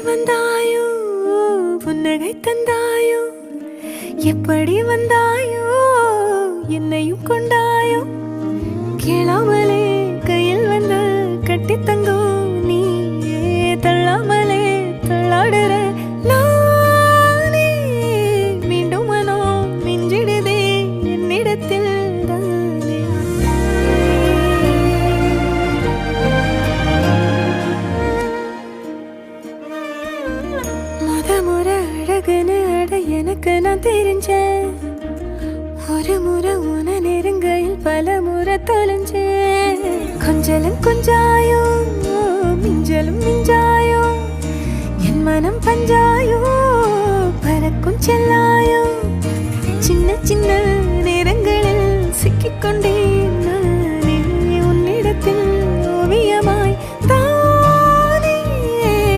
வந்தாயோ புன்னகை தந்தாயோ எப்படி வந்தாயோ என்னையும் கொண்டாயோ கேளாமலே கையில் வந்து கட்டி தங்கும் நீ தள்ளாமலே தள்ளாடுற நானே மீண்டும் மனோ மிஞ்சிடுதே என்னிடத்தில் தானே முறை அழகுன்னு அட எனக்கு நான் தெரிஞ்சேன் ஒரு முறை உன நெருங்கையில் பல முறை தொலைஞ்சேன் கொஞ்சலும் கொஞ்சாயோ மிஞ்சலும் மிஞ்சாயோ என் மனம் பஞ்சாயோ பறக்கும் செல்லாயோ சின்ன சின்ன